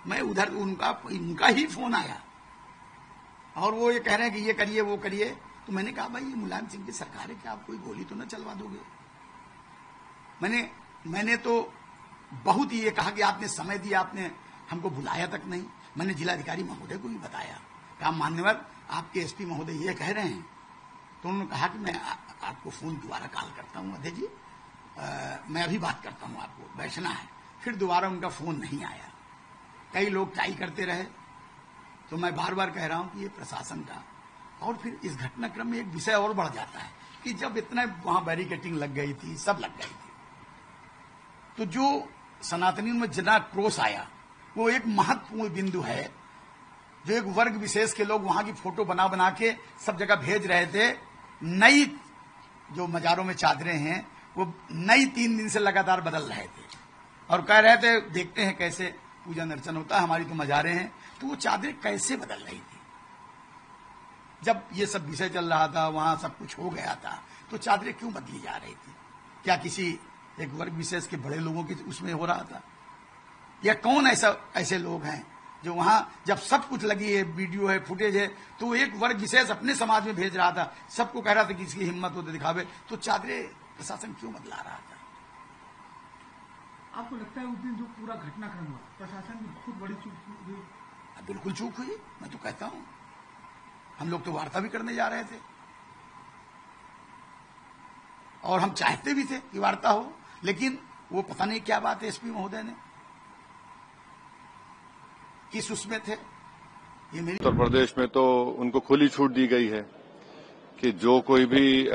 میں ادھر ان کا ہی فون آیا اور وہ یہ کہہ رہے ہیں کہ یہ کریے وہ کریے. تو میں نے کہا بھائی یہ ملائم سنگھ کی سرکار ہے کہ آپ کوئی گولی تو نہ چلوا دو گے. میں نے تو بہت یہ کہا کہ آپ نے سمے دیا, آپ نے ہم کو بلایا تک نہیں. میں نے ضلع ادھیکاری مہودے کو بھی بتایا کہ آپ مانیور آپ کے ایس پی مہودے یہ کہہ رہے ہیں. تو انہوں نے کہا کہ میں آپ کو فون دوبارہ کال کرتا ہوں ادھے جی, میں ابھی بات کرتا ہوں, آپ کو بیٹھنا ہے. پھر دوبارہ ان کا فون نہیں آیا. کئی لوگ ٹرائی کرتے رہے. تو میں بار بار کہہ رہا ہوں کہ یہ پرشاسن کا. اور پھر اس گھٹنا کرم میں ایک وشے اور بڑھ جاتا ہے کہ جب اتنا وہاں بیریکیٹنگ لگ گئی تھی, سب لگ گئی تھی, تو جو سناتنیوں میں جنا کروس آیا وہ ایک مہتوپورن بندو ہے جو ایک ورگ وشیش کے لوگ وہاں کی فوٹو بنا بنا کے سب جگہ بھیج رہے تھے. نئی جو مزاروں میں چادریں ہیں وہ نئی 3 دن سے لگاتار بدل رہے تھے اور کہہ رہے تھے دیکھتے ہیں کیسے پوجا ارچن ہوتا ہے, ہماری تو مزاریں ہیں. تو وہ چادریں کیسے بدل رہی تھی جب یہ سب وشے چل رہا تھا, وہاں سب کچھ ہو گیا تھا, تو چادریں کیوں بدلی جا رہی تھی؟ کیا کسی ایک ورگ وشیش کے بڑے لوگوں کی اس میں ہو رہا تھا, یا کون ایسے لوگ ہیں جو وہاں جب سب کچھ لگی ہے, ویڈیو ہے, فوٹیج ہے, تو ایک ورگ وشیش اپنے سماج میں بھیج رہا تھا, سب کو کہہ رہا تھا کہ اس کی ہمت ہو تو دکھاوے, تو چادریں پرشاسن کیوں بدلا رہا تھا؟ آپ کو لگتا ہے اس دن جو پورا گھٹنا کرم ہوا پرشاسن کی بہت بڑی چوک ہوئی؟ بالکل چوک ہوئی, میں تو کہتا ہوں. ہم لوگ تو وارتا بھی کرنے جا رہے تھے اور ہم چاہتے بھی تھے کہ وارتا ہو, لیکن وہ پتہ نہیں کیا بات ہے ایس پی مہودے نے کس اس میں تھے. یہ میری اتر پردیش میں تو ان کو کھلی چھوٹ دی گئی ہے کہ جو کوئی بھی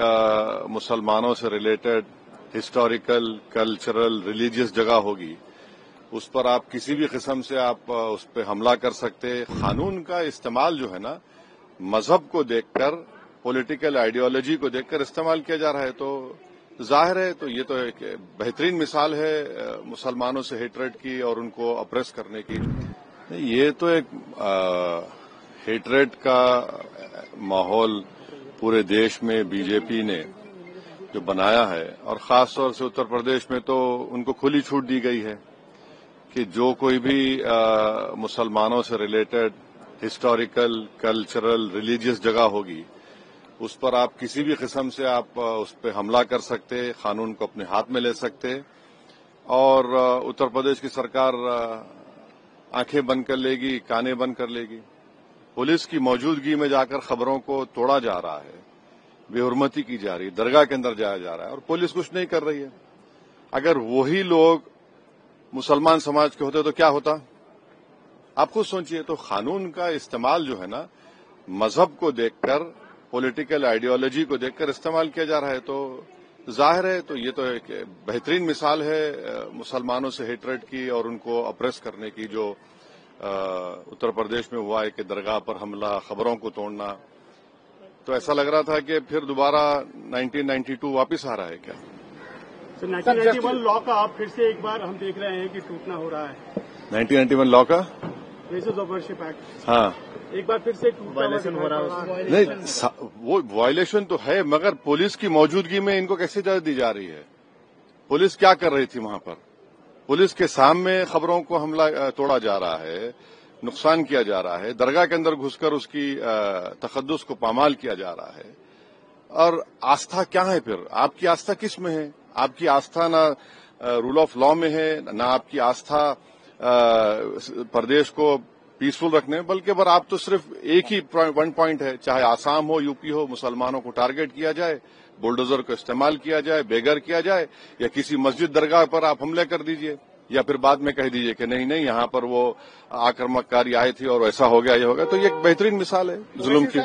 مسلمانوں سے ریلیٹڈ ہسٹوریکل, کلچرل, ریلیجیس جگہ ہوگی اس پر آپ کسی بھی قسم سے آپ اس پہ حملہ کر سکتے. قانون کا استعمال جو ہے نا مذہب کو دیکھ کر, پولیٹیکل آئیڈیالوجی کو دیکھ کر استعمال کیا جا رہا ہے, تو ظاہر ہے تو یہ تو ایک بہترین مثال ہے مسلمانوں سے ہیٹریٹ کی اور ان کو اپریس کرنے کی. یہ تو ایک ہیٹریٹ کا ماحول پورے دیش میں بی جے پی نے جو بنایا ہے, اور خاص طور سے اتر پردیش میں تو ان کو کھلی چھوٹ دی گئی ہے کہ جو کوئی بھی مسلمانوں سے ریلیٹڈ ہسٹوریکل, کلچرل, ریلیجیس جگہ ہوگی اس پر آپ کسی بھی قسم سے آپ اس پہ حملہ کر سکتے, قانون کو اپنے ہاتھ میں لے سکتے. اور اتر پردیش کی سرکار آنکھیں بند کر لے گی, کانیں بند کر لے گی. پولیس کی موجودگی میں جا کر خبروں کو توڑا جا رہا ہے, بے حرمتی کی جا رہی ہے, درگاہ کے اندر جایا جا رہا ہے اور پولیس کچھ نہیں کر رہی ہے. اگر وہی لوگ مسلمان سماج کے ہوتے تو کیا ہوتا؟ آپ خود سوچئے. تو قانون کا استعمال جو ہے نا مذہب کو دیکھ کر, پولیٹیکل آئیڈیالوجی کو دیکھ کر استعمال کیا جا رہا ہے, تو ظاہر ہے تو یہ تو ایک بہترین مثال ہے مسلمانوں سے ہیٹریٹ کی اور ان کو اپریس کرنے کی جو اتر پردیش میں ہوا ہے کہ درگاہ پر حملہ, خبروں کو توڑنا. تو ایسا لگ رہا تھا کہ پھر دوبارہ 1992 واپس آ رہا ہے کیا؟ 1991 لا کا آپ پھر سے ایک بار ہم دیکھ رہے ہیں کہ ٹوٹنا ہو رہا ہے. 1991 لا کا پلیسز آف ورشپ ایکٹ, ہاں, ایک بار پھر سے وائلیشن ہو رہا ہے. نہیں, وہ وائلیشن تو ہے, مگر پولیس کی موجودگی میں ان کو کیسے اجازت دی جا رہی ہے؟ پولیس کیا کر رہی تھی وہاں پر؟ پولیس کے سامنے خبروں کو حملہ توڑا جا رہا ہے, نقصان کیا جا رہا ہے, درگاہ کے اندر گھس کر اس کی تقدس کو پامال کیا جا رہا ہے. اور آستھا کیا ہے پھر؟ آپ کی آستھا کس میں ہے؟ آپ کی آستھا نہ رول آف لا میں ہے, نہ آپ کی آستھا پردیش کو پیسفل رکھنے, بلکہ پر آپ تو صرف ایک ہی ون پوائنٹ ہے, چاہے آسام ہو, یو پی ہو, مسلمانوں کو ٹارگٹ کیا جائے, بلڈوزر کو استعمال کیا جائے, بے گھر کیا جائے, یا کسی مسجد درگاہ پر آپ حملے کر دیجئے, یا پھر بعد میں کہہ دیجئے کہ نہیں یہاں پر وہ آکرمک کاری آئے تھی اور ایسا ہو گیا, یہ ہو گیا. تو یہ ایک بہترین مثال ہے ظلم کی.